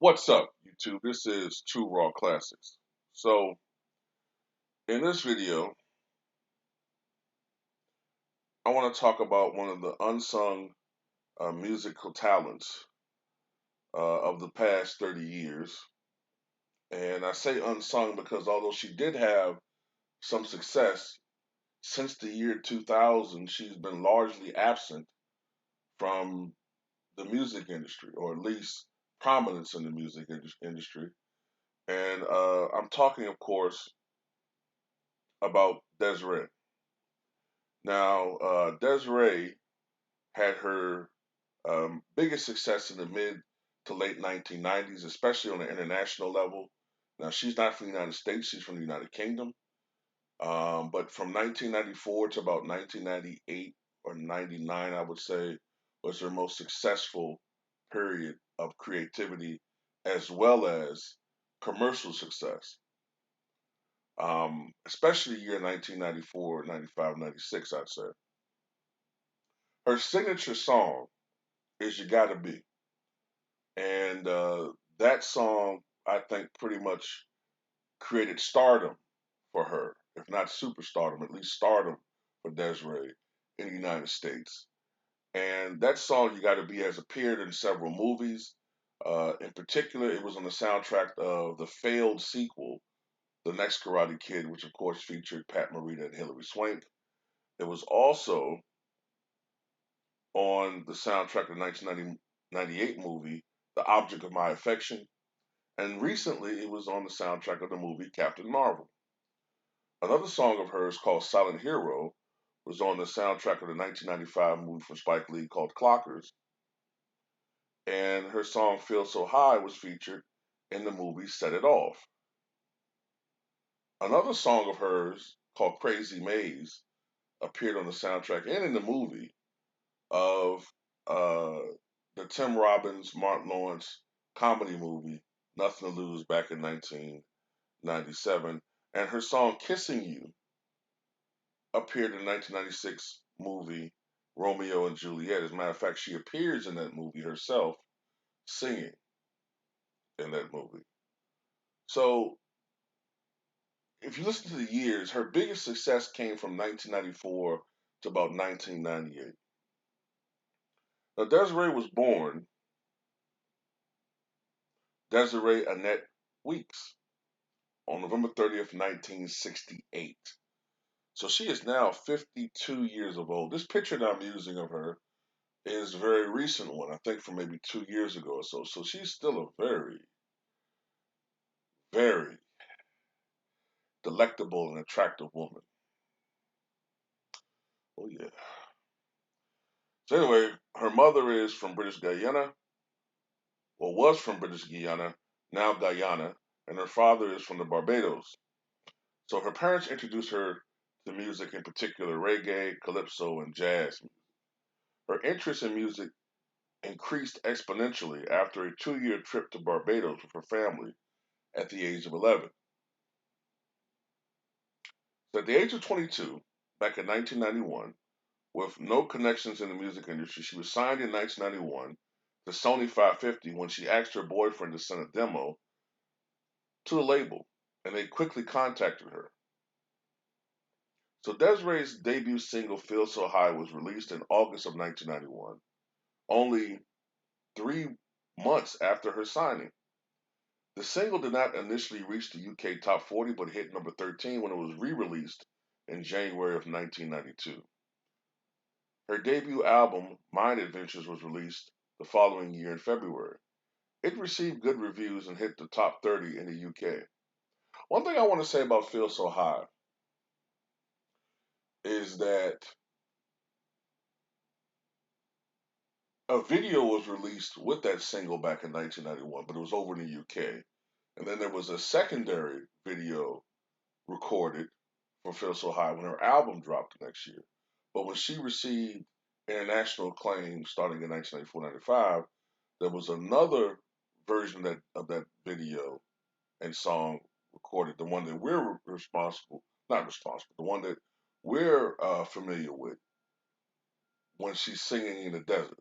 What's up, YouTube? This is True Raw Classics. So, in this video, I want to talk about one of the unsung musical talents of the past 30 years. And I say unsung because although she did have some success, since the year 2000, she's been largely absent from the music industry, or at least prominence in the music industry. And I'm talking, of course, about Des'ree. Now, Des'ree had her biggest success in the mid to late 1990s, especially on the international level. Now, she's not from the United States, she's from the United Kingdom. But from 1994 to about 1998 or 99, I would say, was her most successful period of creativity as well as commercial success. Especially year 1994, 95, 96, I'd say. Her signature song is You Gotta Be. And that song, I think, pretty much created stardom for her, if not superstardom, at least stardom for Des'ree in the United States. And that song, You Gotta Be, has appeared in several movies. In particular, it was on the soundtrack of the failed sequel, The Next Karate Kid, which of course featured Pat Morita and Hilary Swank. It was also on the soundtrack of the 1998 movie, The Object of My Affection, and recently it was on the soundtrack of the movie Captain Marvel. Another song of hers called Silent Hero was on the soundtrack of the 1995 movie from Spike Lee called Clockers, and her song Feel So High was featured in the movie Set It Off. Another song of hers called Crazy Maze appeared on the soundtrack and in the movie of uh, the Tim Robbins, Martin Lawrence comedy movie Nothing to Lose back in 1997. And her song Kissing You appeared in the 1996 movie Romeo and Juliet. As a matter of fact, she appears in that movie herself, singing in that movie. So, if you listen to the years, her biggest success came from 1994 to about 1998. Now, Des'ree was born Desiree Annette Weeks on November 30th, 1968. So she is now 52 years of old. This picture that I'm using of her is a very recent one, I think from maybe 2 years ago or so. So she's still a very, very delectable and attractive woman. Oh, yeah. So, anyway, her mother is from British Guyana, or was from British Guyana, now Guyana, and her father is from the Barbados. So, her parents introduced her to music, in particular reggae, calypso, and jazz. Her interest in music increased exponentially after a 2 year trip to Barbados with her family at the age of 11. So at the age of 22, back in 1991, with no connections in the music industry, she was signed in 1991 to Sony 550 when she asked her boyfriend to send a demo to the label, and they quickly contacted her. So Des'ree's debut single Feel So High was released in August of 1991, only 3 months after her signing. The single did not initially reach the UK top 40, but hit number 13 when it was re-released in January of 1992. Her debut album, Mind Adventures, was released the following year in February. It received good reviews and hit the top 30 in the UK. One thing I want to say about Feel So High is that a video was released with that single back in 1991, but it was over in the UK. And then there was a secondary video recorded for Feel So High when her album dropped the next year. But when she received international acclaim starting in 1994-95, there was another version of that video and song recorded, the one that we're not responsible, the one that we're familiar with when she's singing in the desert.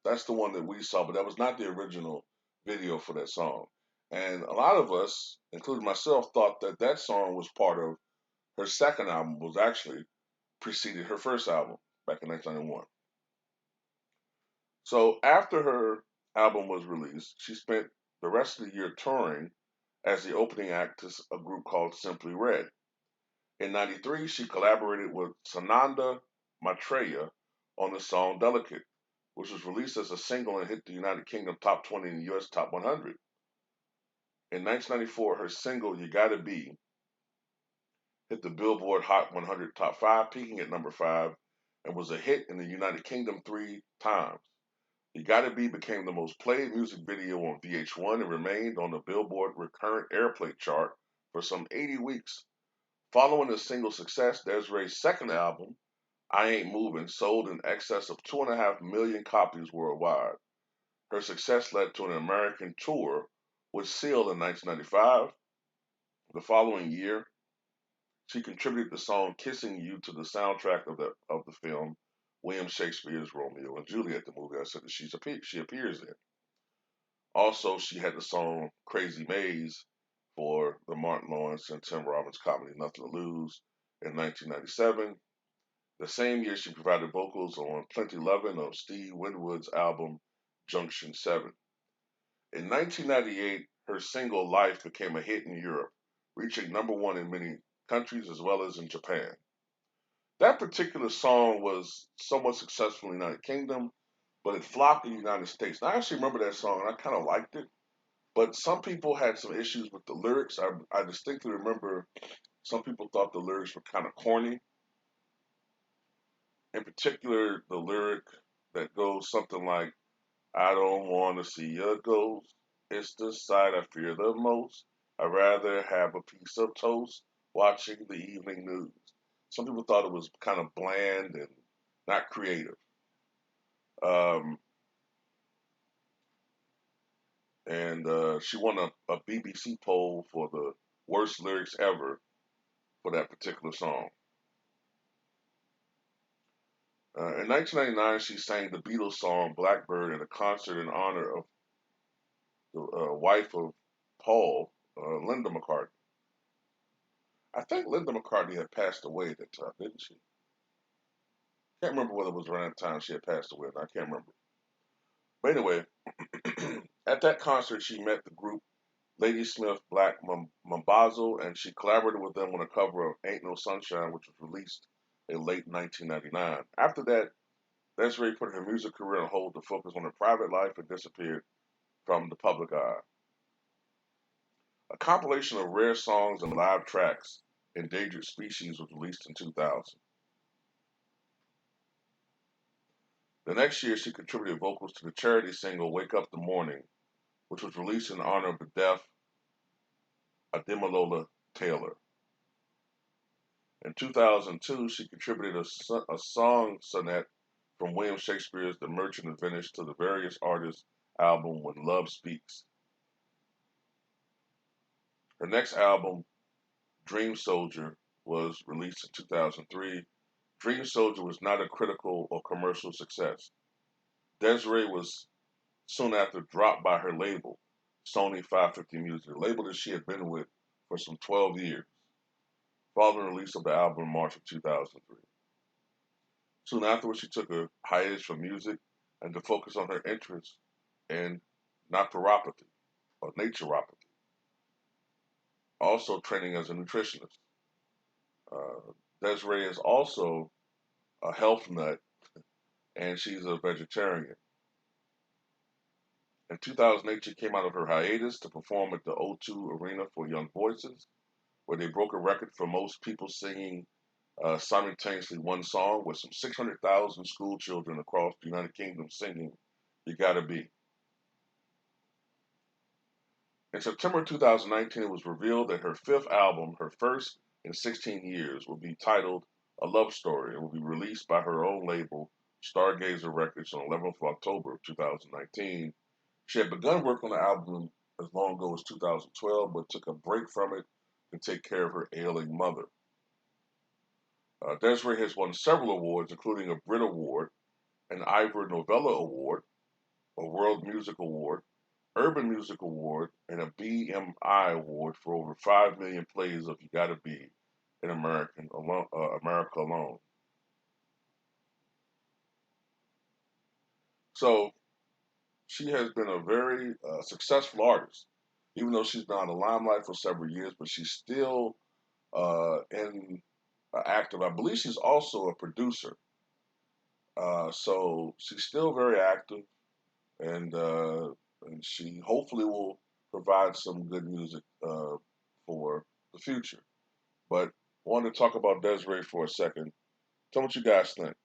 That's the one that we saw, but that was not the original video for that song. And a lot of us, including myself, thought that that song was part of her second album, was actually preceded her first album back in 1991. So after her album was released, she spent the rest of the year touring as the opening act to a group called Simply Red. In '93, she collaborated with Sananda Maitreya on the song Delicate, which was released as a single and hit the United Kingdom top 20 and the US top 100. In 1994, her single You Gotta Be hit the Billboard Hot 100 top 5, peaking at number 5, and was a hit in the United Kingdom 3 times. You Gotta Be became the most played music video on VH1 and remained on the Billboard recurrent airplay chart for some 80 weeks. Following the single success, Desiree's second album, I Ain't Moving, sold in excess of 2.5 million copies worldwide. Her success led to an American tour, which sealed in 1995. The following year, she contributed the song Kissing You to the soundtrack of the film William Shakespeare's Romeo and Juliet, the movie I said that she appears in. Also, she had the song Crazy Maze for the Martin Lawrence and Tim Robbins comedy Nothing to Lose in 1997. The same year, she provided vocals on Plenty Lovin' of Steve Winwood's album Junction 7. In 1998, her single Life became a hit in Europe, reaching number one in many countries as well as in Japan. That particular song was somewhat successful in the United Kingdom, but it flopped in the United States. And I actually remember that song and I kind of liked it, but some people had some issues with the lyrics. I distinctly remember some people thought the lyrics were kind of corny. In particular, the lyric that goes something like, I don't want to see a ghost. It's the sight I fear the most. I'd rather have a piece of toast watching the evening news. Some people thought it was kind of bland and not creative. Um, and she won a BBC poll for the worst lyrics ever for that particular song. In 1999, she sang the Beatles song Blackbird at a concert in honor of the wife of Paul, Linda McCartney. I think Linda McCartney had passed away at that time, didn't she? Can't remember whether it was around that time she had passed away. I can't remember. But anyway, at that concert, she met the group Ladysmith Black Mambazo, and she collaborated with them on a cover of Ain't No Sunshine, which was released in late 1999. After that, Desiree put her music career on hold to focus on her private life and disappeared from the public eye. A compilation of rare songs and live tracks, Endangered Species, was released in 2000. The next year, she contributed vocals to the charity single Wake Up the Morning, which was released in honor of the deaf Ademilola Taylor. In 2002, she contributed a song sonnet from William Shakespeare's The Merchant of Venice to the various artists' album When Love Speaks. Her next album, Dream Soldier, was released in 2003. Dream Soldier was not a critical or commercial success. Desiree was soon after dropped by her label, Sony 550 Music, a label that she had been with for some 12 years, following the release of the album in March of 2003. Soon afterwards, she took a hiatus from music and to focus on her interests in naturopathy or naturopathy, also training as a nutritionist. Uh, Desiree is also a health nut and she's a vegetarian. In 2008, she came out of her hiatus to perform at the O2 Arena for Young Voices, where they broke a record for most people singing simultaneously one song, with some 600,000 school children across the United Kingdom singing You Gotta Be. In September 2019, it was revealed that her fifth album, her first in 16 years, will be titled A Love Story and will be released by her own label, Stargazer Records, on 11th of October of 2019. She had begun work on the album as long ago as 2012, but took a break from it to take care of her ailing mother. Desiree has won several awards, including a Brit Award, an Ivor Novello Award, a World Music Award, Urban Music Award and a BMI Award for over 5 million plays of "You Gotta Be" in America alone. So she has been a very successful artist, even though she's been on the limelight for several years. But she's still in active. I believe she's also a producer. So she's still very active, and she hopefully will provide some good music for the future. But I wanted to talk about Desiree for a second. Tell me what you guys think.